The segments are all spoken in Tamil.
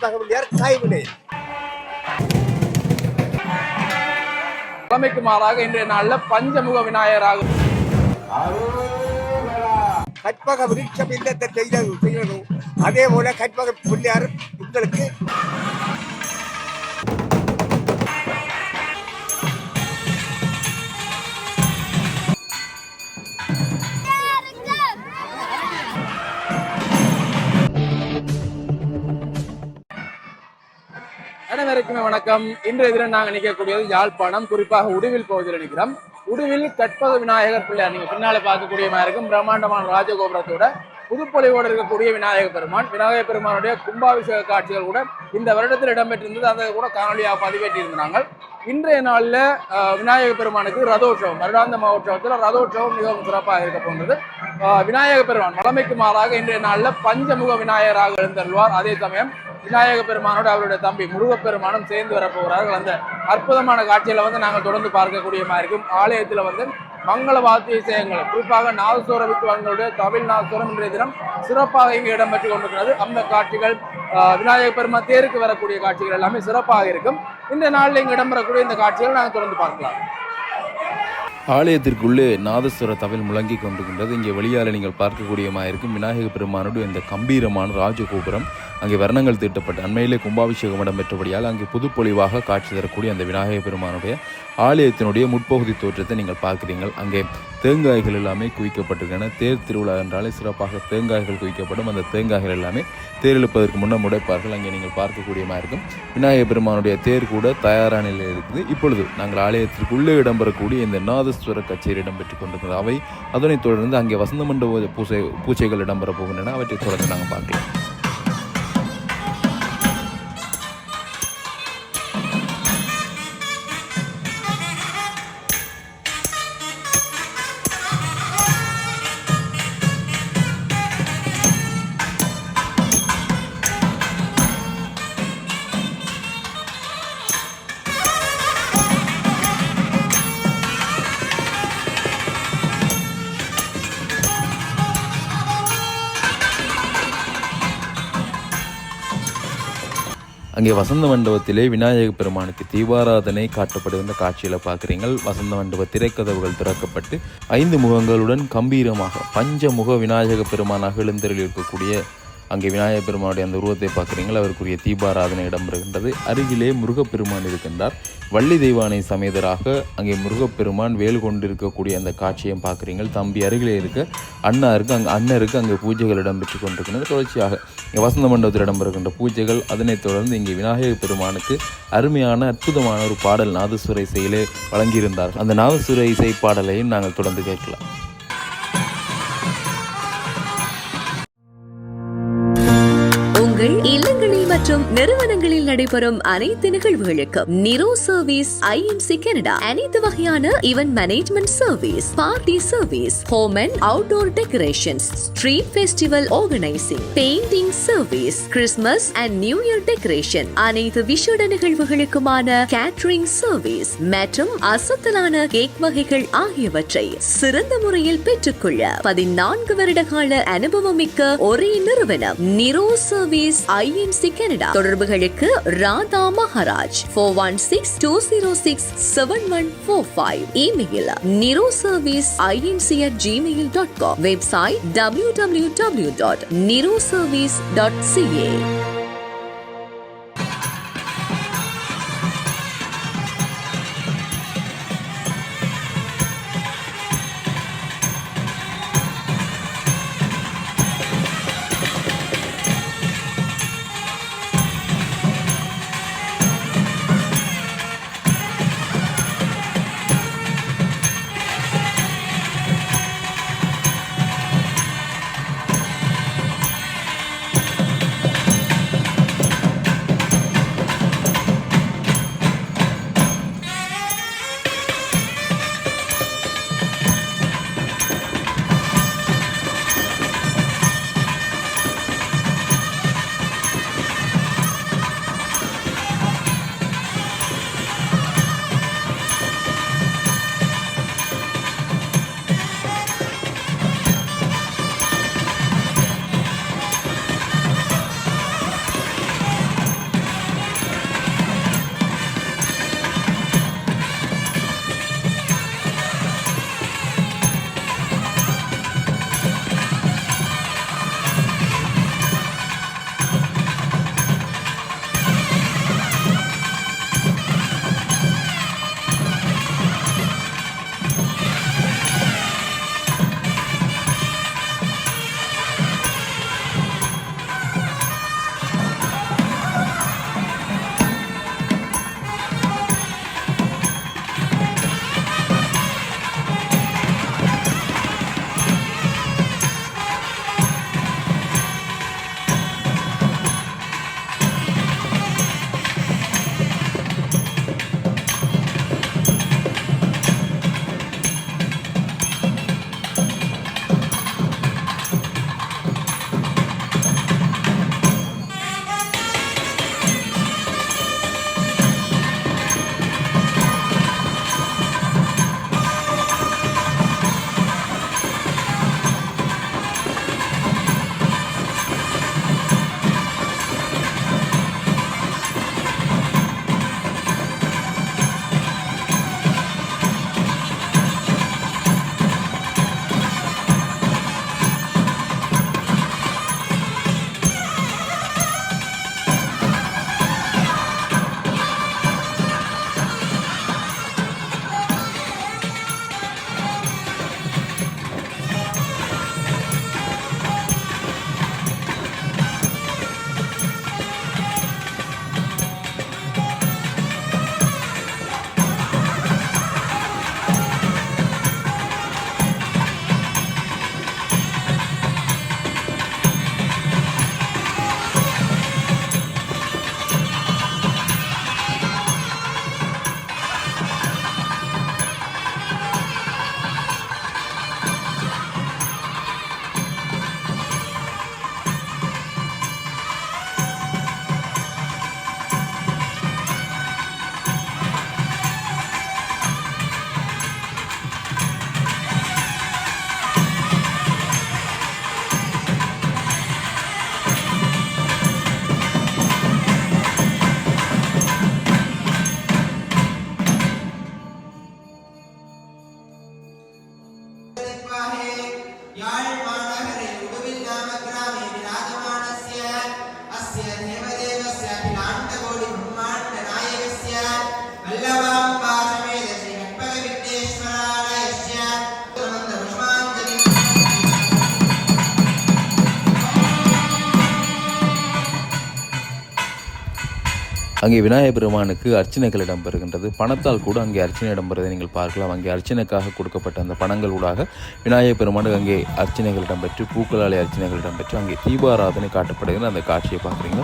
கற்பகவில்லையார் கைவினை. தலைமைக்கு மாறாக இன்றைய நாளில் பஞ்சமுக விநாயகராக கற்பக விருட்சம் இல்லத்தை செய்யணும். அதே போல கற்பக பிள்ளையார் உங்களுக்கு அனைவருக்குமே வணக்கம். இன்றைய தினம் நாங்கள் நிற்கக்கூடியது யாழ்ப்பாணம், குறிப்பாக உடுவில் பகுதியில் நிற்கிறோம். உடுவில் கற்பக விநாயகர் பிள்ளையார் நீங்க பின்னால பார்க்கக்கூடிய மாதிரி இருக்கும். பிரம்மாண்டமான ராஜகோபுரத்தோட புதுப்பொலிவோடு இருக்கக்கூடிய விநாயகர் பெருமான். விநாயகர் பெருமானுடைய கும்பாபிஷேக காட்சிகள் கூட இந்த வருடத்தில் இடம்பெற்றிருந்தது. அதை கூட காணொலியாக பதிவேற்றியிருந்தாங்க. இன்றைய நாளில் விநாயகர் பெருமானுக்கு ரதோற்சவம், வருடாந்த மகோற்சவத்தில் ரதோற்சவம் மிகவும் சிறப்பாக இருக்க போன்றது. விநாயகர் பெருமான் வளமைக்கு மாறாக இன்றைய நாளில் பஞ்சமுக விநாயகராக எழுந்தருள்வார். அதே சமயம் விநாயகர் பெருமானோடு அவருடைய தம்பி முருகப்பெருமானும் சேர்ந்து வரப்போகிறார்கள். அந்த அற்புதமான காட்சிகளை நாங்கள் தொடர்ந்து பார்க்கக்கூடிய மாதிரி இருக்கும். ஆலயத்தில் மங்கள வாத்திய இசையங்கள், குறிப்பாக நாதஸ்வர வித்வான்களுடைய தமிழ் நாதஸ்வரம் இன்றைய தினம் சிறப்பாக இங்கு இடம்பெற்றுக் கொண்டிருக்கிறது. அந்த காட்சிகள், விநாயகர் பெருமான் தேருக்கு வரக்கூடிய காட்சிகள் எல்லாமே சிறப்பாக இருக்கும். இந்த நாளில் இங்கு இடம்பெறக்கூடிய இந்த காட்சிகள் நாங்கள் தொடர்ந்து பார்க்கலாம். ஆலயத்திற்குள்ளே நாதஸ்வர தவில் முழங்கி கொண்டிருக்கின்றது. இங்கே வெளியால் நீங்கள் பார்க்கக்கூடியமாயிருக்கும் விநாயகர் பெருமானுடைய இந்த கம்பீரமான ராஜகோபுரம். அங்கே வர்ணங்கள் தீட்டப்பட்டு அண்மையிலே கும்பாபிஷேகம் இடம்பெற்றபடியால் அங்கே புதுப்பொலிவாக காட்சி தரக்கூடிய அந்த விநாயகர் பெருமானுடைய ஆலயத்தினுடைய முற்பகுதி தோற்றத்தை நீங்கள் பார்க்கிறீர்கள். அங்கே தேங்காய்கள் எல்லாமே குவிக்கப்பட்டிருக்கின்றன. தேர் திருவிழா என்றாலே சிறப்பாக தேங்காய்கள் குவிக்கப்படும். அந்த தேங்காய்கள் எல்லாமே தேர் இழுப்பதற்கு முன்னர் உடைப்பார்கள். அங்கே நீங்கள் பார்க்கக்கூடியமாக இருக்கும். விநாயகர் பெருமானுடைய தேர் கூட தயாரான நிலையில் இருக்குது. இப்பொழுது நாங்கள் ஆலயத்திற்குள்ளே இடம்பெறக்கூடிய இந்த நாதஸ்வர கச்சேரி இடம்பெற்றுக் கொண்டிருக்கிறது. அவை அதனைத் தொடர்ந்து அங்கே வசந்த மண்டப பூஜைகள் இடம்பெற போகின்றன. அவற்றை தொடர்ந்து நாங்கள் பார்க்கலாம். அங்கே வசந்த மண்டபத்திலே விநாயகர் பெருமானுக்கு தீபாராதனை காட்டப்படுகின்ற காட்சியில் பார்க்குறீங்கள். வசந்த மண்டப திரைக்கதவுகள் திறக்கப்பட்டு 5 முகங்களுடன் கம்பீரமாக பஞ்சமுக விநாயகர் பெருமானாக எழுந்தருளி இருக்கக்கூடிய அங்கே விநாயகர் பெருமானுடைய அந்த உருவத்தை பார்க்குறீங்கள். அவருக்குரிய தீபாராதனை இடம்பெறுகின்றது. அருகிலே முருகப்பெருமான் இருக்கின்றார். வள்ளி தெய்வானை சமேதராக அங்கே முருகப்பெருமான் வேல் கொண்டிருக்கக்கூடிய அந்த காட்சியை பார்க்குறீங்கள். தம்பி அருகிலே இருக்க அண்ணருக்கு அங்கே பூஜைகள் இடம்பெற்று கொண்டிருக்கின்றன. தொடர்ச்சியாக வசந்த மண்டபத்தில் இடம்பெறுகின்ற பூஜைகள், அதனைத் தொடர்ந்து இங்கே விநாயகர் பெருமானுக்கு அருமையான அற்புதமான ஒரு பாடல் நாதஸ்வர இசையிலே வழங்கியிருந்தார்கள். அந்த நாதஸ்வர இசை பாடலையும் நாங்கள் தொடர்ந்து கேட்கலாம். இல்லங்களில் மற்றும் நிறுவனங்களில் நடைபெறும் அனைத்து நிகழ்வுகளுக்கும் நிரோ சர்வீஸ் ஐஎம்சி கனடா அனைத்து வகையான event management service, party service, home and outdoor decorations, street festival organising, painting service, Christmas and new year decoration, அனைத்து விசேட நிகழ்வுகளுக்குமான கேட்டரிங் சர்வீஸ் மற்றும் அசத்தலான கேக் வகைகள் ஆகியவற்றை சிறந்த முறையில் பெற்றுக்கொள்ள 14 வருட கால அனுபவமிக்க ஒரே நிறுவனம் நிரோ சர்வீஸ் ஐஎன்சி கனடா. தொடர்புகளுக்கு Radha Maharaj 4162067145. Email niroserviceinc@gmail.com. Website www.niroservice.ca. அங்கே விநாயகர் பெருமானுக்கு அர்ச்சனைகள் இடம்பெறுகின்றது. பணத்தால் கூட அங்கே அர்ச்சனை இடம்பெறுவதை நீங்கள் பார்க்கலாம். அங்கே அர்ச்சனைக்காக கொடுக்கப்பட்ட அந்த பணங்களூடாக விநாயகர் பெருமானுக்கு அங்கே அர்ச்சனைகள் இடம்பெற்று பூக்களாலே அர்ச்சனைகள் இடம்பெற்று அங்கே தீபாராதனை காட்டப்படுகிற அந்த காட்சியை பார்க்குறீங்க.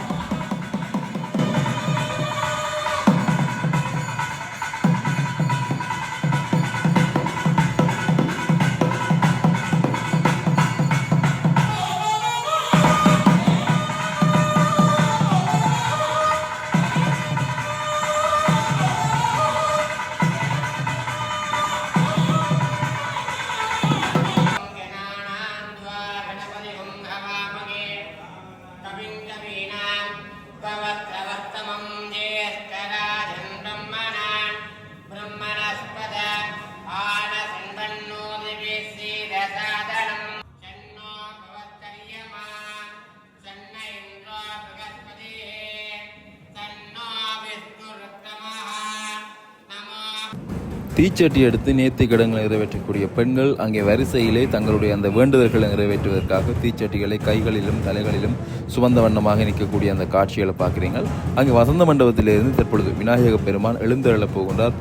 தீச்சட்டி எடுத்து நேர்த்தி கடன்களை நிறைவேற்றக்கூடிய பெண்கள் அங்கே வரிசையிலே தங்களுடைய அந்த வேண்டுதல்களை நிறைவேற்றுவதற்காக தீச்சட்டிகளை கைகளிலும் தலைகளிலும் சுமந்த வண்ணமாக நிற்கக்கூடிய அந்த காட்சிகளை பார்க்குறீங்கள். அங்கே வசந்த மண்டபத்திலிருந்து தற்பொழுது விநாயகப் பெருமான் எழுந்தருளப் போகின்றார்.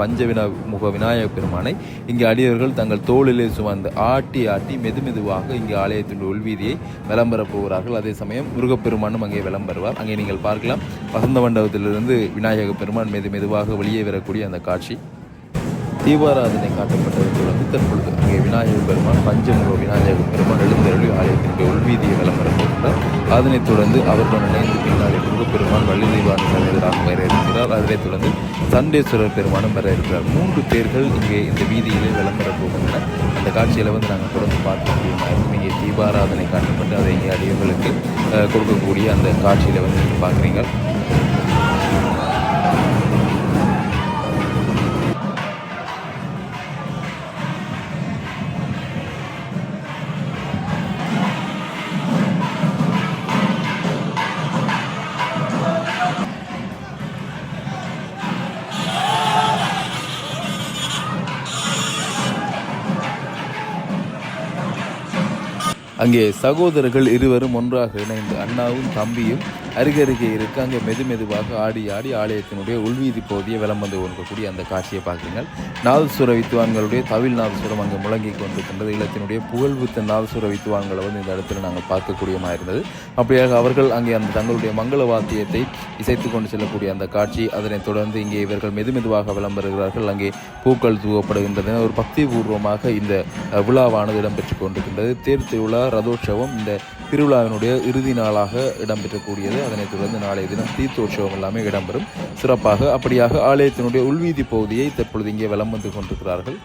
முக விநாயகப் பெருமானை இங்கே அடியவர்கள் தங்கள் தோளிலே சுமந்து ஆட்டி ஆட்டி மெதுவாக இங்கே ஆலயத்தின் உள்வீதியை விளம்பரப் போகிறார்கள். அதே சமயம் முருகப்பெருமானும் அங்கே விளம்பருவார். அங்கே நீங்கள் பார்க்கலாம் வசந்த மண்டபத்திலிருந்து விநாயகப் பெருமான் மெதுவாக வெளியே வரக்கூடிய அந்த காட்சி. தீபாராதனை காட்டப்பட்டதை தொடர்ந்து தற்பொழுது அங்கே விநாயகர் பெருமான் பஞ்சமுக விநாயகர் பெருமான் எழுந்தருளி ஆலயத்தினுடைய உள்வீதியை விளம்பரம் போகின்றார். அதனைத் தொடர்ந்து அவருடன் இணைந்து பின்னாலே முருகப்பெருமான் வள்ளி தெய்வானை எதிராக வர இருக்கிறார். அதனைத் தொடர்ந்து சண்டேஸ்வரர் பெருமானும் வர இருக்கிறார். 3 பேர்கள் இங்கே இந்த வீதியிலே விளம்பரம் போகின்றனர். அந்த காட்சியில் நாங்கள் தொடர்ந்து பார்க்கக்கூடிய இங்கே தீபாராதனை காட்டப்பட்டு அதை இங்கே அடியவர்களுக்கு கொடுக்கக்கூடிய அந்த காட்சியில் நீங்கள் பார்க்குறீங்க. அங்கே சகோதரர்கள் இருவரும் ஒன்றாக இணைந்து அண்ணாவும் தம்பியும் அருகருகே இருக்க அங்கே மெதுவாக ஆடி ஆலயத்தினுடைய உள்வீதி பகுதியை விளம்பந்து கொண்டிருக்கக்கூடிய அந்த காட்சியை பார்க்குறீங்கள். நாதசுர வித்துவான்களுடைய தவில் நாதசுரம் அங்கே முழங்கி கொண்டிருக்கின்றது. இல்லத்தினுடைய புகழ்வித்த நாதசுர வித்துவான்களை இந்த இடத்துல நாங்கள் பார்க்கக்கூடியமாக இருந்தது. அப்படியாக அவர்கள் அங்கே அந்த தங்களுடைய மங்கள வாத்தியத்தை இசைத்து கொண்டு செல்லக்கூடிய அந்த காட்சி. அதனைத் தொடர்ந்து இங்கே இவர்கள் மெதுவாக விளம்பருகிறார்கள். அங்கே பூக்கள் தூவப்படுகின்றது. ஒரு பக்தி பூர்வமாக இந்த விழாவானது இடம்பெற்றுக் கொண்டிருக்கின்றது. தேர் திருவிழா ரதோற்சவம் இந்த திருவிழாவினுடைய இறுதி நாளாக இடம்பெற்றக்கூடியது. அதனைத் தொடர்ந்து நாளைய தினம் தீர்த்தோற்சவம் எல்லாமே இடம்பெறும் சிறப்பாக. அப்படியாக ஆலயத்தினுடைய உள்வீதி பகுதியை தற்பொழுது இங்கே வலம் வந்து கொண்டிருக்கிறார்கள்.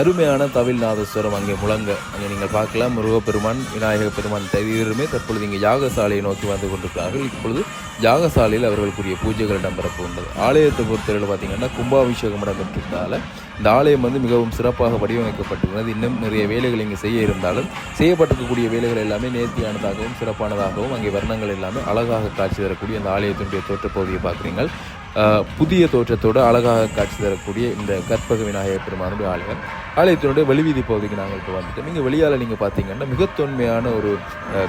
அருமையான தவில் நாதஸ்வரம் அங்கே முழங்க அங்கே நீங்கள் பார்க்கலாம். முருகப்பெருமான் விநாயக பெருமான் இருவருமே தற்பொழுது இங்கே யாகசாலையை நோக்கி வந்து கொண்டிருக்கிறார்கள். இப்பொழுது யாகசாலையில் அவர்களுக்குரிய பூஜைகள் இடம்பெறப்போகின்றது. ஆலயத்தை பொறுத்தவரை பார்த்தீங்கன்னா கும்பாபிஷேகம் இடம்பெற்றிருந்தால இந்த ஆலயம் வந்து மிகவும் சிறப்பாக வடிவமைக்கப்பட்டிருக்கிறது. இன்னும் நிறைய வேலைகள் இங்கே செய்ய இருந்தாலும் செய்யப்பட்டிருக்கக்கூடிய வேலைகள் எல்லாமே நேர்த்தியானதாகவும் சிறப்பானதாகவும் அங்கே வர்ணங்கள் எல்லாமே அழகாக காட்சி தரக்கூடிய அந்த ஆலயத்தினுடைய தோற்றப்பகுதியை பார்க்குறீங்கள். புதிய தோற்றத்தோடு அழகாக காட்சி தரக்கூடிய இந்த கற்பக விநாயகர் பெருமானுடைய ஆலயத்தினுடைய வெளிவீதி பகுதிக்கு நாங்கள் இப்போ வந்துட்டோம். இங்கே வெளியால் நீங்கள் பார்த்தீங்கன்னா மிக தொன்மையான ஒரு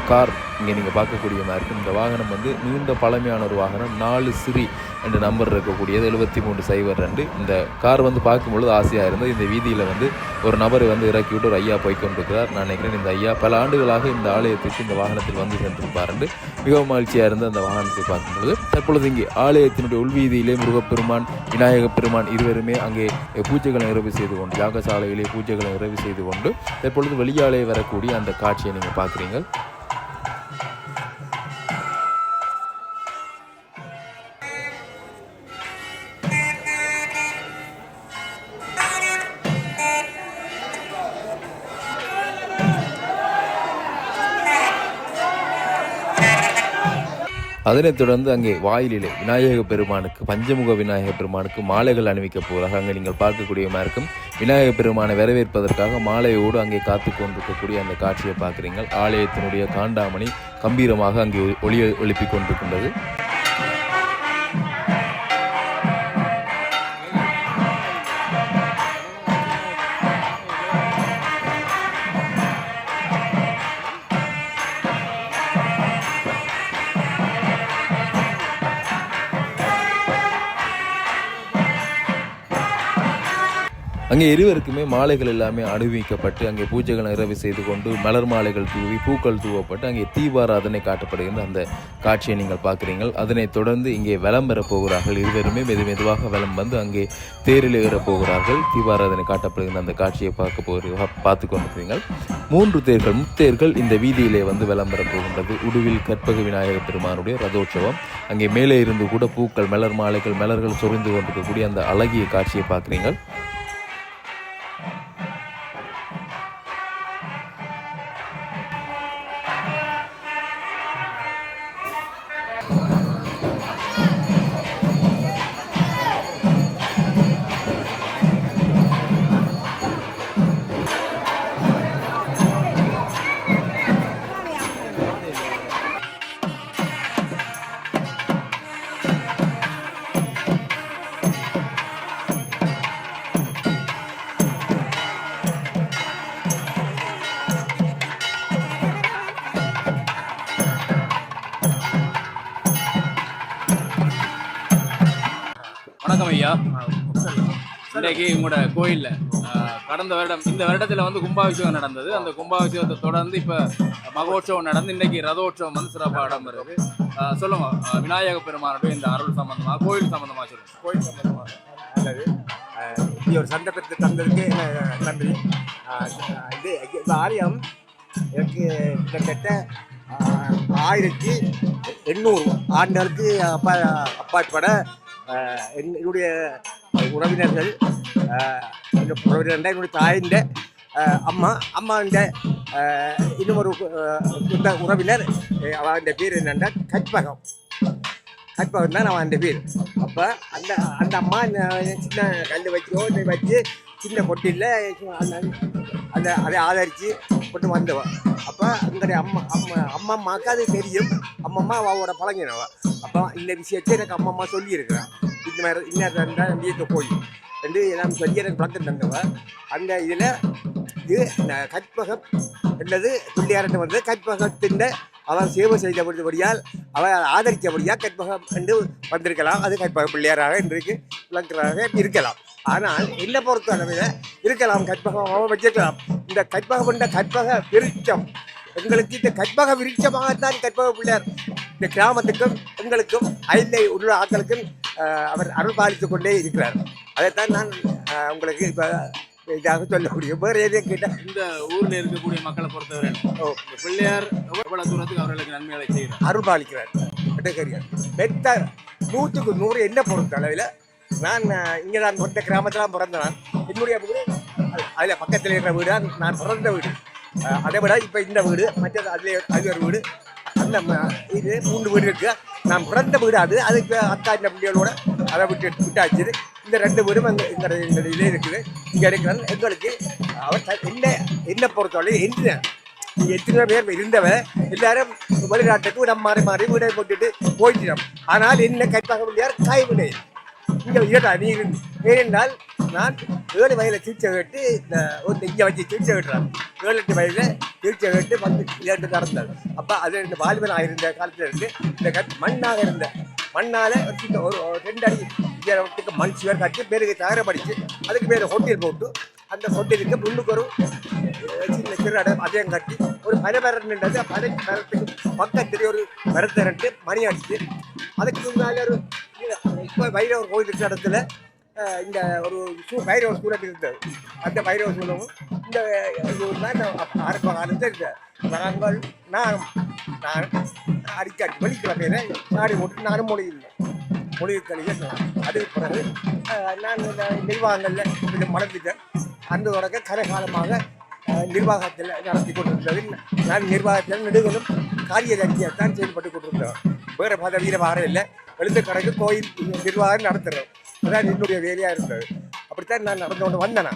கார் இங்கே நீங்கள் பார்க்கக்கூடிய மாதிரி இருக்கும். இந்த வாகனம் வந்து நீண்ட பழமையான ஒரு வாகனம். 4 சிறி என்ற நம்பர் இருக்கக்கூடியது 7302. இந்த கார் வந்து பார்க்கும்பொழுது ஆசையாக இருந்தது. இந்த வீதியில் வந்து ஒரு நபரை வந்து இறக்கி விட்டு ஒரு ஐயா போய்கொண்டிருக்கிறார். நான் நினைக்கிறேன் இந்த ஐயா பல ஆண்டுகளாக இந்த ஆலயத்திற்கு இந்த வாகனத்தில் வந்து சென்றிருப்பார் என்று மிகவும் மகிழ்ச்சியாக இருந்து அந்த வாகனத்தை பார்க்கும்பொழுது தற்பொழுது இங்கே ஆலயத்தினுடைய உள்வீதியிலே முருகப்பெருமான் விநாயகப் பெருமான் இருவருமே அங்கே பூஜைகளை நிறைவு செய்து கொண்டு யாகசாலையிலே பூஜைகளை நிறைவு செய்து கொண்டு தற்பொழுது வெளியாலே வரக்கூடிய அந்த காட்சியை நீங்கள் பார்க்குறீங்க. அதனைத் தொடர்ந்து அங்கே வாயிலிலே விநாயக பெருமானுக்கு பஞ்சமுக விநாயக பெருமானுக்கு மாலைகள் அணிவிக்க போகிறாங்க. அங்கே நீங்கள் பார்க்கக்கூடியமாக இருக்கும். விநாயக பெருமானை வரவேற்பதற்காக மாலையோடு அங்கே காத்து கொண்டிருக்கக்கூடிய அந்த காட்சியை பார்க்குறீங்க. ஆலயத்தினுடைய காண்டாமணி கம்பீரமாக அங்கே எழுப்பி கொண்டிருக்கின்றது. அங்கே இருவருக்குமே மாலைகள் எல்லாமே அணிவிக்கப்பட்டு அங்கே பூஜைகள் நிறைவு செய்து கொண்டு மலர் மாலைகள் தூவி பூக்கள் தூவப்பட்டு அங்கே தீபாராதனை காட்டப்படுகின்ற அந்த காட்சியை நீங்கள் பார்க்குறீங்கள். அதனைத் தொடர்ந்து இங்கே வலம் பெறப் போகிறார்கள். இருவருமே மெதுவாக வலம் வந்து அங்கே தேரில் ஏறப் போகிறார்கள். தீபாராதனை காட்டப்படுகின்ற அந்த காட்சியை பார்த்து கொண்டிருக்கிறீர்கள். 3 தேர்கள் முத்தேர்கள் இந்த வீதியிலே வந்து வலம் பெறப் போகின்றது. உடுவில் கற்பக விநாயக பெருமானுடைய ரதோற்சவம். அங்கே மேலே இருந்து கூட பூக்கள் மலர் மாலைகள் மலர்கள் சொரிந்து கொண்டிருக்கக்கூடிய அந்த அழகிய காட்சியை பார்க்குறீங்கள். வணக்கம் ஐயா. இன்றைக்கு உங்களோட கோயிலில் கடந்த வருடம் இந்த வருடத்தில் வந்து கும்பாபிஷேகம் நடந்தது. அந்த கும்பாபிஷேகத்தை தொடர்ந்து இப்போ மகோற்சவம் நடந்து இன்றைக்கி ரதோற்சவம் வந்து சிறப்பாக இடம்பெறுது. சொல்லுங்க, விநாயக பெருமானுடைய இந்த அருள் சம்பந்தமாக கோயில் சம்பந்தமாக சொல்லுங்கள். கோயில் சம்பந்தமாக நல்லது. இப்படி ஒரு சந்தர்ப்பத்தை தந்ததுக்கு நன்றி. இந்த ஆலயம் எனக்கு கிட்டத்தட்ட 1800 ஆண்டுகளுக்கு அப்பாற்பட என்னுடைய உறவினர்கள் என்னுடைய தாயின் அம்மாண்ட இன்னும் ஒரு உறவினர் அவன் பேர் என்னென்னா கற்பகம் தான் அவன் பேர். அப்போ அந்த அம்மா சின்ன கல் வச்சு சின்ன பொட்டியில் அதை ஆதரித்து கொண்டு வந்தவன். அப்போ அங்கே அம்மாவுக்கு அது தெரியும். அம்மம்மா அவளோட பழங்கினவ. அப்போ இந்த விஷயத்தை எனக்கு அம்மம்மா சொல்லியிருக்கிறான். இந்த மாதிரி இன்னும் வீட்டு போய் ரெண்டு எல்லாம் சொல்லி எனக்கு பழக்கம் தந்தவ. அந்த இதில் இது கற்பகம் என்றது பிள்ளையார்கிட்ட வந்து கற்பகத்தின் அவர் சேவை செய்தபடியால் அவர் ஆதரித்தபடியாக கற்பகம் என்று வந்திருக்கலாம். அது கற்பக பிள்ளையாராக இன்றைக்கு விளக்குறாக இருக்கலாம். ஆனால் என்னை பொறுத்த அளவில் இருக்கலாம், கற்பகம் வச்சிருக்கலாம். இந்த கற்பகம் என்ற கற்பக விருட்சம் எங்களுக்கு இந்த கற்பக விருட்சமாகத்தான் கற்பக பிள்ளையார் இந்த கிராமத்துக்கும் எங்களுக்கும் அயல்லை உள்ள ஆட்களுக்கும் அவர் அருள் பாலித்து கொண்டே இருக்கிறார். அதைத்தான் நான் உங்களுக்கு இப்போ இதாக சொல்ல முடியும். வேறு எதையும் கேட்டால் இந்த ஊரில் இருக்கக்கூடிய மக்களை பொறுத்தவரை பிள்ளையார் எவ்வளவு தூரத்துக்கு அவர்களுக்கு நன்மைகளை செய்கிறார், அருள் பாலிக்கிறார். பெற்ற 100க்கு 100 என்ன பொறுத்த அளவில் நான் இங்கே தான் மொத்த கிராமத்தில் பிறந்த நான் என்னுடைய அதில் பக்கத்தில் இருக்கிற வீடு நான் பிறந்த வீடு. அதை விட இப்போ இந்த வீடு மற்றது அது ஒரு வீடு, அந்த இது 3 வீடு இருக்கு. நான் பிறந்த வீடு அதுக்கு அக்கா இந்த பிள்ளைகளோட அதை விட்டாச்சு. இந்த 2 வீடும் இந்த இதிலே இருக்குது. இங்கே இருக்கிறது எங்களுக்கு அவர் என்ன பொறுத்தவரை எத்தனை பேர் இருந்தவன் எல்லாரும் வெளிநாட்டுக்கு நம்ம மாறி வீடை போட்டுட்டு போயிட்டோம். ஆனால் என்ன கைப்பாக முடியாது காய்விடை இங்கே ஏட்டா நீ ஏனென்றால் நான் 7 வயதில் சிகிச்சை கேட்டு இங்கே வச்சு சிகிச்சை கேட்டுறான். 7-8 வயதில் சிகிச்சை கேட்டு வந்து 2 நடந்தது. அப்போ அது இந்த வாலிபனாக இருந்த காலத்தில் இருந்து இந்த மண்ணாக இருந்த மண்ணால் ஒரு 2 அடி உயரத்துக்கு மண் சுவர் கட்டி பேருக்கு தயாரப்படிச்சு அதுக்கு பேர் ஹோட்டல் போட்டு அந்த ஹோட்டலுக்கு முன்னுக்கு ஒரு சின்ன சிறு இடம் அதையும் கட்டி ஒரு பரபரன்றது மரத்துக்கு பக்கத்தில் ஒரு மரத்தை நட்டு மணி அடிச்சு அதுக்கு முன்னாலே ஒரு இப்போ பைரவர் கோயில் இருக்கிற இடத்துல இந்த ஒரு பைரவர் சூழல் இருந்தது. அந்த பைரவர் சூழலும் இந்த ஆரம்ப காலத்தில் இருந்த நாங்கள் நான் அடிக்காட்டி வெள்ளிக்கிழமையில சாடி போட்டு நானும் மொழி கழிவு. அதுக்கு பிறகு நான் நிர்வாகங்களில் கொஞ்சம் மலர்ந்துட்டேன். அந்த தொடக்க கரைகாலமாக நிர்வாகத்தில் நடத்தி கொண்டிருந்தது. நான் நிர்வாகத்தில் நெடுகளும் காரியதர்சியத்தான் செயல்பட்டு கொண்டிருந்தேன். வேறு பதவியில் வார இல்லை. எழுத்துக்கணக்கு கோயில் நிர்வாகம் நடத்துகிறோம். அதான் என்னுடைய வேலையாக இருந்தது. அப்படித்தான் நான் நடந்து கொண்டு வந்தேன்.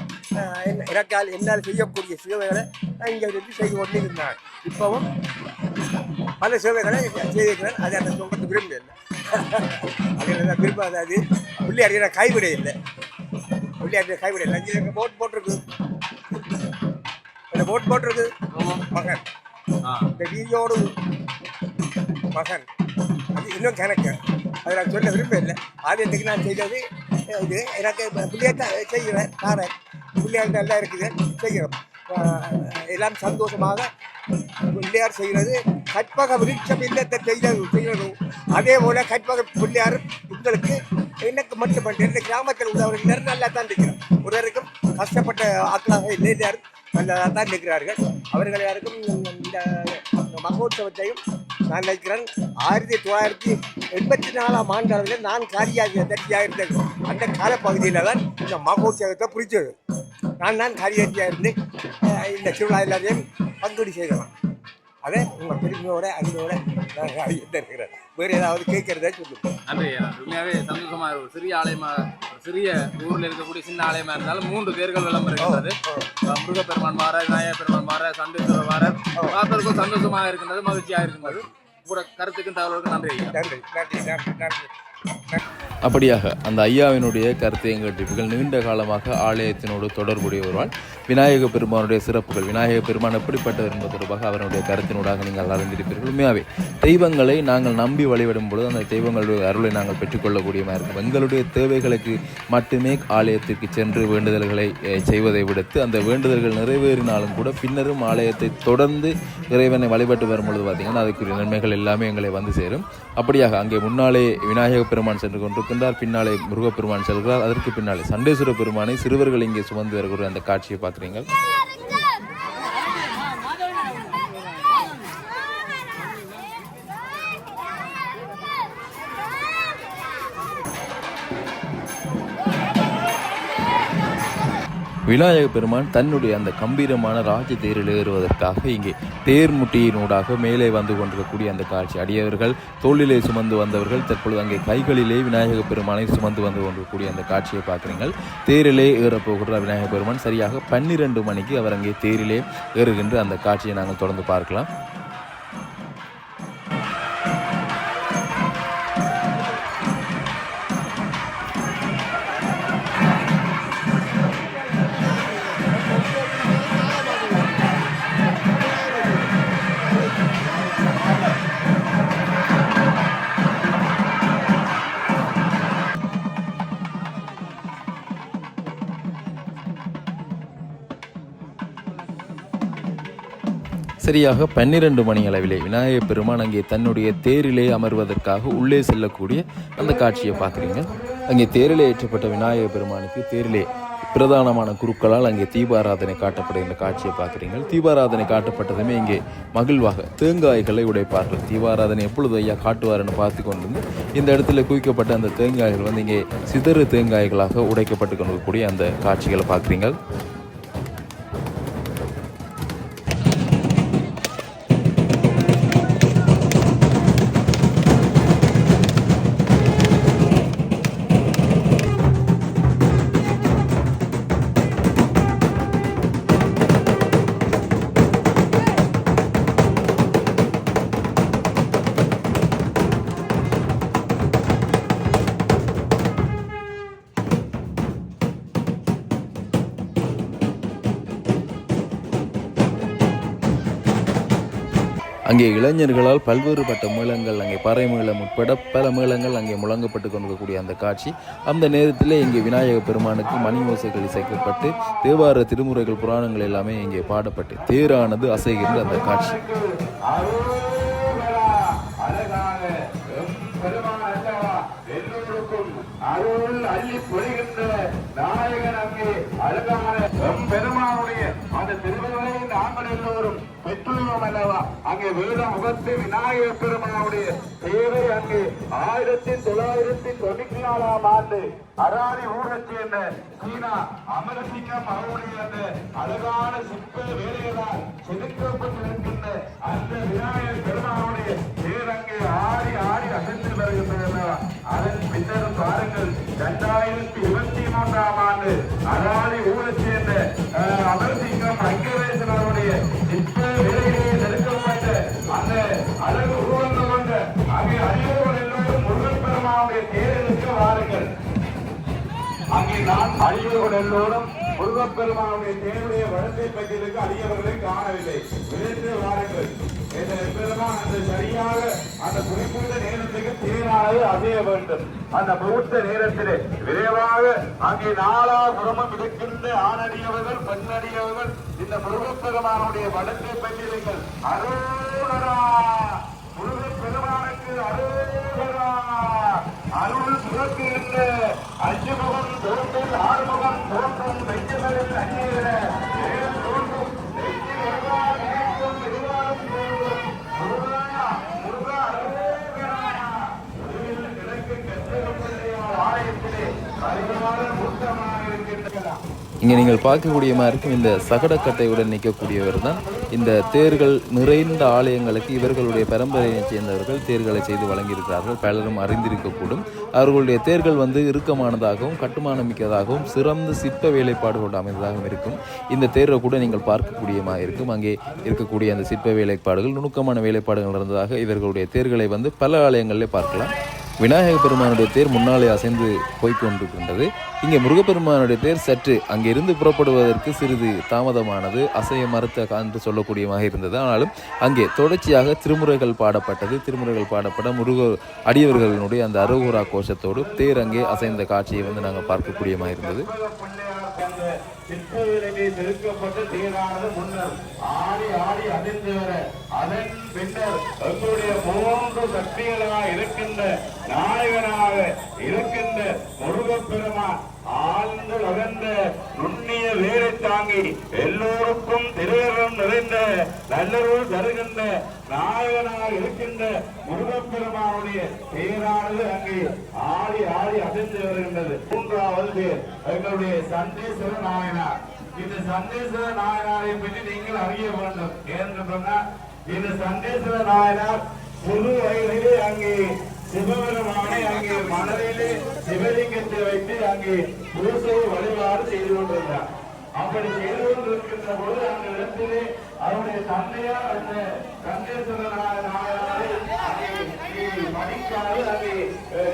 என்னால் செய்யக்கூடிய சேவைகளை நான் இங்கே இருந்து செய்து கொண்டு இருந்தேன். இப்போவும் பல சேவைகளை செய்திருக்கிறேன். அதை அந்த சொல்றது விரும்ப இல்லை. அதில் தான் விரும்பாது. அது பிள்ளையாடிய கைவிட இல்லை. பிள்ளையாடிய கைவிட இல்லை. இங்கே போட் போட்டிருக்கு. இந்த போட் போட்டிருக்கு மகன். இந்த வீதியோடு மகன் அது இன்னும் கணக்கு. அதை நான் சொல்ல விரும்ப இல்லை. ஆதியத்துக்கு நான் செய்தது இது எனக்கு பிள்ளையாட்ட செய்கிறேன். தாரேன் பிள்ளையாட்ட எல்லாம் இருக்குது செய்கிறோம். எல்லாம் சந்தோஷமாக பிள்ளையார் செய்கிறது. கற்பக விருட்சம் இல்லத்தை செய்கிறதும் அதே போல் கற்பக பிள்ளையார் உங்களுக்கு எனக்கு மட்டுமல்ல இந்த கிராமத்தில் உள்ளவர்கள் நல்லா தான் இருக்கிறோம். ஒருவருக்கும் கஷ்டப்பட்ட ஆக்களாக இல்லை, எல்லாரும் நல்லா தான் இருக்கிறார்கள். அவர்கள் யாருக்கும் இந்த மகோத்சவத்தையும் நான் நினைக்கிறேன் 1984ஆம் ஆண்டு அளவில் நான் காரியாதியாக இருந்தேன். அந்த காலப்பகுதியில் தான் இந்த மகோத்சவத்தை புரிச்சது. நான் காரியாதியாக இருந்து இந்த திருவிழா எல்லாரையும் பங்குடி செய்தேன். அதை உங்கள் பெருமையோட அன்போட நான் இருக்கிறேன். வேறு ஏதாவது கேட்கறதா சொல்லுங்க. நன்றி. உண்மையாகவே சந்தோஷமாக ஒரு சிறிய ஆலயமாக ஒரு சிறிய ஊரில் இருக்கக்கூடிய சின்ன ஆலயமாக இருந்தாலும் 3 தேர்கள் விளம்பரம் இருக்கிறது. முருகப்பெருமான் மாற, விநாயகர் பெருமான் மாற, சண்டீஸ்வரர் மாற பார்ப்பதற்கும் சந்தோஷமாக இருக்கின்றது, மகிழ்ச்சியாக இருக்கின்றது. கூட கருத்துக்கும் தகவலுக்கும் நன்றி. நன்றி நன்றி நன்றி நன்றி. அப்படியாக அந்த ஐயாவினுடைய கருத்தையும் கேட்டிருப்பீர்கள். நீண்ட காலமாக ஆலயத்தினோடு தொடர்புடையவரால் விநாயக பெருமானுடைய சிறப்புகள், விநாயக பெருமான் எப்படிப்பட்டவர் என்பது தொடர்பாக அவருடைய கருத்தினூடாக நீங்கள் அறிந்திருப்பீர்கள். உண்மையாகவே தெய்வங்களை நாங்கள் நம்பி வழிபடும் பொழுது அந்த தெய்வங்களுடைய அருளை நாங்கள் பெற்றுக்கொள்ளக்கூடியமாக இருக்கும். எங்களுடைய தேவைகளுக்கு மட்டுமே ஆலயத்திற்கு சென்று வேண்டுதல்களை செய்வதை விடுத்து அந்த வேண்டுதல்கள் நிறைவேறினாலும் கூட பின்னரும் ஆலயத்தை தொடர்ந்து இறைவனை வழிபட்டு வரும் பொழுது பார்த்திங்கன்னா அதுக்குரிய நன்மைகள் எல்லாமே எங்களை வந்து சேரும். அப்படியாக அங்கே முன்னாலே விநாயக பெருமான் சென்று கொண்டிருக்கின்றார், பின்னாலே முருகப்பெருமான் செல்கிறார், அதற்கு பின்னாலே சண்டேஸ்வர பெருமானை சிறுவர்கள் இங்கே சுமந்து வருகிற அந்த காட்சியை பார்க்குறீங்க. விநாயக பெருமான் தன்னுடைய அந்த கம்பீரமான ராஜ தேரில் ஏறுவதற்காக இங்கே தேர்முட்டியினூடாக மேலே வந்து கொண்டிருக்கக்கூடிய அந்த காட்சி. அடியவர்கள் தோளிலே சுமந்து வந்தவர்கள் தற்பொழுது அங்கே கைகளிலே விநாயக பெருமானை சுமந்து வந்து கொண்டிருக்கக்கூடிய அந்த காட்சியை பார்க்குறீங்கள். தேரிலே ஏறப்போகிற விநாயக பெருமான் சரியாக 12 மணிக்கு அவர் அங்கே தேரிலே ஏறுகின்ற அந்த காட்சியை நாங்கள் தொடர்ந்து பார்க்கலாம். சரியாக 12 மணி அளவிலே விநாயகப் பெருமான் அங்கே தன்னுடைய தேரிலே அமர்வதற்காக உள்ளே செல்லக்கூடிய அந்த காட்சியை பார்க்குறீங்க. அங்கே தேரிலே ஏற்றப்பட்ட விநாயக பெருமானுக்கு தேரிலே பிரதானமான குருக்களால் அங்கே தீபாராதனை காட்டப்படுகின்ற காட்சியை பார்க்குறீங்க. தீபாராதனை காட்டப்பட்டதுமே இங்கே மகிழ்வாக தேங்காய்களை உடைப்பார்கள். தீபாராதனை எப்பொழுது ஐயா காட்டுவார்னு பார்த்து கொண்டு இந்த இடத்துல குவிக்கப்பட்ட அந்த தேங்காய்கள் வந்து இங்கே சிதறு தேங்காய்களாக உடைக்கப்பட்டு கொண்டிருக்கக்கூடிய அந்த காட்சிகளை பார்க்குறீங்க. அங்கே இளைஞர்களால் பல்வேறுபட்ட மேளங்கள், அங்கே பறை மேளம் உட்பட பல மேளங்கள் அங்கே முழங்கப்பட்டு கொண்டிருக்கக்கூடிய அந்த காட்சி. அந்த நேரத்தில் இங்கே விநாயக பெருமானுக்கு மணி ஓசைகள் இசைக்கப்பட்டு தேவார திருமுறைகள் புராணங்கள் எல்லாமே இங்கே பாடப்பட்டு தேரானது அசைகின்ற அந்த காட்சி. அருள் அள்ளி பொழிகின்ற நாயகன் அங்கே அழகான பெருமானுடைய அந்த திருவிழாவை நாங்கள் எல்லோரும் பெற்றுள்ளோம் அல்லவா. அங்கே வேத முகத்து விநாயக பெருமானுடைய தேவை அங்கே 1994ஆம் ஆண்டு அராரி ஊரைச் சேர்ந்த சீனா அமரசிங்கம் அவருடைய அந்த அழகான சிற்ப வேலைகளால் செதுக்கப்பட்டிருக்கின்ற அந்த விநாயக பெருமானுடைய தேர் அங்கே ஆடி ஆடி அசைந்து வருகின்றன. அதன் பின்னர் பாருங்கள் 2023ஆம் ஆண்டு அராரி ஊரைச் சேர்ந்த அமரசிங்கம் அங்கரேசன் அவருடைய சிற்ப வேலைகளில் செதுக்கப்பட்ட அந்த அழகு உருவங்கள் கொண்ட அங்கே அடியோர்கள் எல்லோரும் முருகன் பெருமானுடைய தேருக்கு வாருங்கள். அங்கே நான் அடியோர்கள் எல்லோரும் முருகப்பெருமானுடைய தேவைய வளத்தை பற்றியிருக்க அடியவர்களை காணவில்லை. விரைந்து வாருங்கள். பெருமான் அந்த சரியாக அந்த குறிப்பிட்ட நேரத்துக்கு தேரானது அசைய வேண்டும். அந்த முகூர்த்த நேரத்திலே விரைவாக அங்கே நாலாபுரமும் இருக்கின்ற ஆணடியவர்கள் பெண்ணடியவர்கள் இந்த முருகப்பெருமானுடைய வளத்தை பற்றியிருங்கள். அரோகரா முருகப்பெருமானுக்கு அரோகரா. அருள் சுரக்கின்ற 5 முகம் தோன்றும் 6 முகம் தோன்றும் வெற்றிகளில் அந்நியர தோன்றும் ஆலயத்திலே அறிவான மூர்த்தமாக இருக்கின்றன. இங்கே நீங்கள் பார்க்கக்கூடிய மாதிரி இருக்கும் இந்த சகடக்கட்டையுடன் நிற்கக்கூடியவர் தான் இந்த தேர்கள் நிறைந்த ஆலயங்களுக்கு இவர்களுடைய பரம்பரையை சேர்ந்தவர்கள் தேர்களை செய்து வழங்கியிருக்கிறார்கள். பலரும் அறிந்திருக்கக்கூடும். அவர்களுடைய தேர்கள் இறுக்கமானதாகவும் கட்டுமானம் மிக்கதாகவும் சிறந்த சிற்ப வேலைப்பாடுகளோடு அமைந்ததாகவும் இருக்கும். இந்த தேரை கூட நீங்கள் பார்க்கக்கூடியமாக இருக்கும். அங்கே இருக்கக்கூடிய அந்த சிற்ப வேலைப்பாடுகள் நுணுக்கமான வேலைப்பாடுகள் இருந்ததாக இவர்களுடைய தேர்களை பல ஆலயங்களிலே பார்க்கலாம். விநாயக பெருமானுடைய தேர் முன்னாலே அசைந்து போய்கொண்டிருக்கின்றது. இங்கே முருகப்பெருமானுடைய தேர் சற்று அங்கிருந்து புறப்படுவதற்கு சிறிது தாமதமானது, அசைய மறுத்த என்று சொல்லக்கூடியமாக இருந்தது. ஆனாலும் அங்கே தொடர்ச்சியாக திருமுறைகள் பாடப்பட்டது. திருமுறைகள் பாடப்பட முருக அடியவர்களுடைய அந்த அரோகரா கோஷத்தோடு தேர் அங்கே அசைந்த காட்சியை நாங்கள் பார்க்கக்கூடியமாக இருந்தது. சிற்பவேலையை செதுக்கப்பட்ட தேரானது முன்னர் ஆடி ஆடி அதிர்ந்து வர அதன் பின்னர் எங்களுடைய 3 சக்திகளாக இருக்கின்ற நாயகனாக இருக்கின்ற முருகப்பெருமான் ஆழ்ந்து அகன்ற நுண்ணிய வேலை தாங்கி எல்லோருக்கும் திருவரம் நிறைந்த நல்லருள் தருகின்ற நாயகனாக இருக்கின்ற முருகப்பெருமானுடைய பேரானது அங்கே ஆடி ஆடி அதிர்ந்து வருகின்றது. 3வது பேர் எங்களுடைய சண்டேஸ்வர நாயனார். இந்த சண்டேஸ்வர நாயனாரை பற்றி நீங்கள் அறிய வேண்டும். ஏன்னு சொன்னா இந்த சண்டேஸ்வர நாயனார் புது வயதிலே அங்கே சிவபெருமானை அங்கே மணலிலே சிவலிங்கத்தை வைத்து அங்கே பூசை வழிபாடு செய்து கொண்டிருந்தார். அப்படி செய்து கொண்டிருக்கின்ற போது அந்த இடத்திலே அவருடைய தந்தையார் அந்த சண்டேஸ்வர நாயனாரை மணிக்காது அங்கே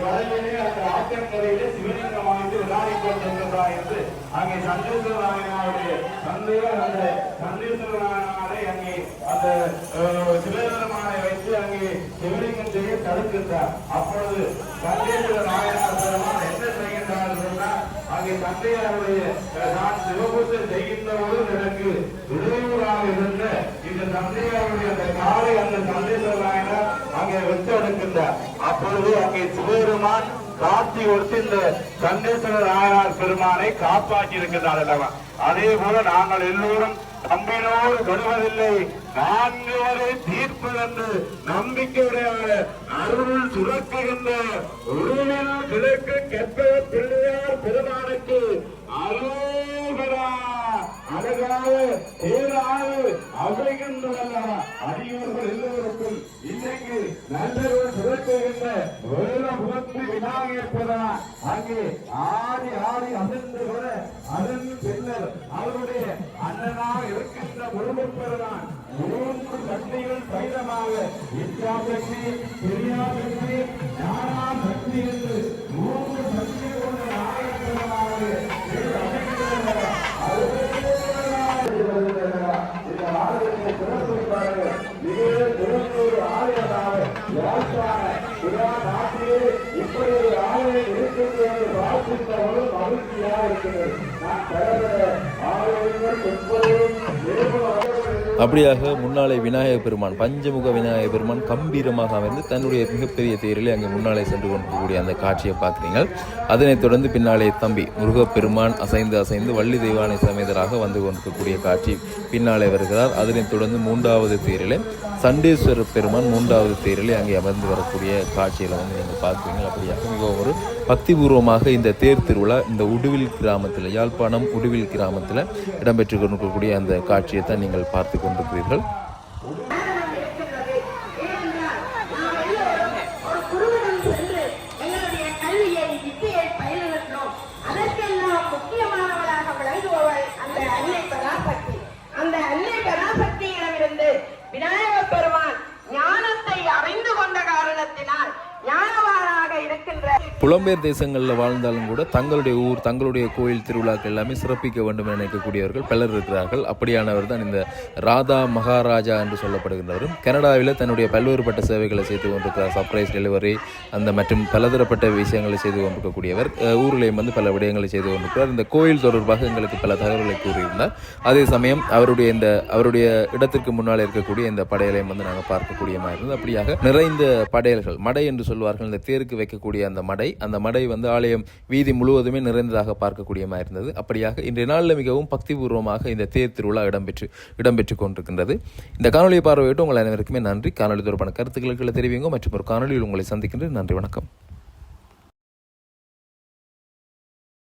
கடலிலே அந்த ஆற்றங்கரையிலே சிவலிங்கம் வாங்கி விளையாடி கொண்டிருக்கின்றார் என்று அங்கே சண்டேஸ்வர நாயனாருடைய தந்தையார் அந்த சண்டேஸ்வர நாயனாரை அங்கே அந்த சிவபெருமானை வைத்து அங்கே சிவலிங்கம் செய்ய தடுக்கின்றார். அப்பொழுது சண்டேஸ்வர நாயனார் பெருமான் என்ன செய்கின்றார் சொன்னால் அங்கே தந்தையாருடைய நான் சிவபூஜை செய்கின்ற போது எனக்கு இடையூறாக இருந்த இந்த தந்தையாருடைய அந்த காலை அந்த சண்டேஸ்வர நாயனார் அங்கே வெற்றெடுக்கின்றார். அப்பொழுது அங்கே சிவபெருமான் காட்சி கொடுத்து இந்த சண்டேஸ்வர நாயனார் பெருமானை காப்பாற்றி இருக்கின்றார் அல்லவா. அதே போல நாங்கள் எல்லோரும் தம்பினோடு தொடுவதில்லை, 4 வரை தீர்ப்பு என்று நம்பிக்கையுடைய அருள் சுரக்குகின்ற உருவின கிழக்கு கெப்ப பிள்ளையார் பெருமானுக்கு அரோகரா. அழகாக ஏறாக அவைகின்றன அடியோர்கள் எல்லோருக்கும் இன்றைக்கு நல்லொரு சுரக்குகின்ற வேற முகத்து விநாயகர் பெருமான் அங்கே ஆடி ஆடி அசைந்து வர அதன் பின்னர் அவருடைய அண்ணனாக இருக்கின்ற முருகப்பெருமான் 3 சக்திகள் சைதமாக இச்சாசக்தி, பெரியாசக்தி, ஞானா சக்தி என்று 3 சக்திகள் கொண்ட நாயகர் பெருமானுடைய இந்த ஆலயத்தை திறந்து வைப்பார்கள். அப்படியாக முன்னாலே விநாயக பெருமான் பஞ்சமுக விநாயக பெருமான் கம்பீரமாக அமர்ந்து தன்னுடைய மிகப்பெரிய தேரிலே அங்கே முன்னாலே சென்று கொண்டிருக்கக்கூடிய அந்த காட்சியை பார்க்குறீங்க. அதனைத் தொடர்ந்து பின்னாலே தம்பி முருகப்பெருமான் அசைந்து வள்ளி தெய்வானை சமேதராக வந்து கொண்டிருக்கக்கூடிய காட்சி பின்னாலே வருகிறார். அதனைத் தொடர்ந்து 3வது தேரிலே சண்டேஸ்வர பெருமான் 3வது தேரிலே அங்கே அமர்ந்து வரக்கூடிய காட்சிகளை வந்து நீங்கள் பார்க்குறீங்க. அப்படியாக மிகவும் ஒரு பக்திபூர்வமாக இந்த தேர் திருவிழா இந்த உடுவில் கிராமத்தில், யாழ்ப்பாணம் உடுவில் கிராமத்தில் இடம்பெற்று கொண்டிருக்கக்கூடிய அந்த காட்சியை தான் நீங்கள் பார்த்து கொண்டிருக்கிறீர்கள். விநாயகப் பெருமான் ஞானத்தை அறிந்து கொண்ட காரணத்தினால் ஞானவானாக இருக்கின்ற புலம்பெயர் தேசங்களில் வாழ்ந்தாலும் கூட தங்களுடைய ஊர் தங்களுடைய கோயில் திருவிழாக்கள் எல்லாமே சிறப்பிக்க வேண்டும் என நினைக்கக்கூடியவர்கள் பலர் இருக்கிறார்கள். அப்படியானவர் தான் இந்த ராதா மகாராஜா என்று சொல்லப்படுகின்றவரும் கனடாவில் தன்னுடைய பல்வேறுபட்ட சேவைகளை செய்து கொண்டிருக்கிறார். சர்ப்ரைஸ் டெலிவரி அந்த மற்றும் பலதரப்பட்ட விஷயங்களை செய்து கொண்டிருக்கக்கூடியவர். ஊரிலேயும் வந்து பல விடயங்களை செய்து கொண்டிருக்கிறார். இந்த கோயில் தொடர்பாக எங்களுக்கு பல தகவல்களை கூறியிருந்தார். அதே சமயம் அவருடைய இடத்திற்கு முன்னால் இருக்கக்கூடிய இந்த படையலையும் வந்து நாங்கள் பார்க்கக்கூடிய மாதிரி இருந்தது. அப்படியாக நிறைந்த படையல்கள், மடை என்று சொல்வார்கள், இந்த தேருக்கு வைக்கக்கூடிய அந்த மடை வந்து ஆலயம் வீதி முழுவதுமே நிறைந்ததாக பார்க்கக்கூடிய மாதிரி இருந்தது. அப்படியாக இன்றைய நாளில் மிகவும் பக்திபூர்வமாக இந்த தேர் திருவிழா இடம்பெற்று கொண்டிருக்கின்றது. இந்த காணொலியை பார்வையிட்டு உங்கள் அனைவருக்குமே நன்றி. காணொலி தொடர்பான கருத்துக்களை தெரிவிங்க மற்றும் ஒரு காணொலியில் உங்களை சந்திக்கின்றேன். நன்றி, வணக்கம்.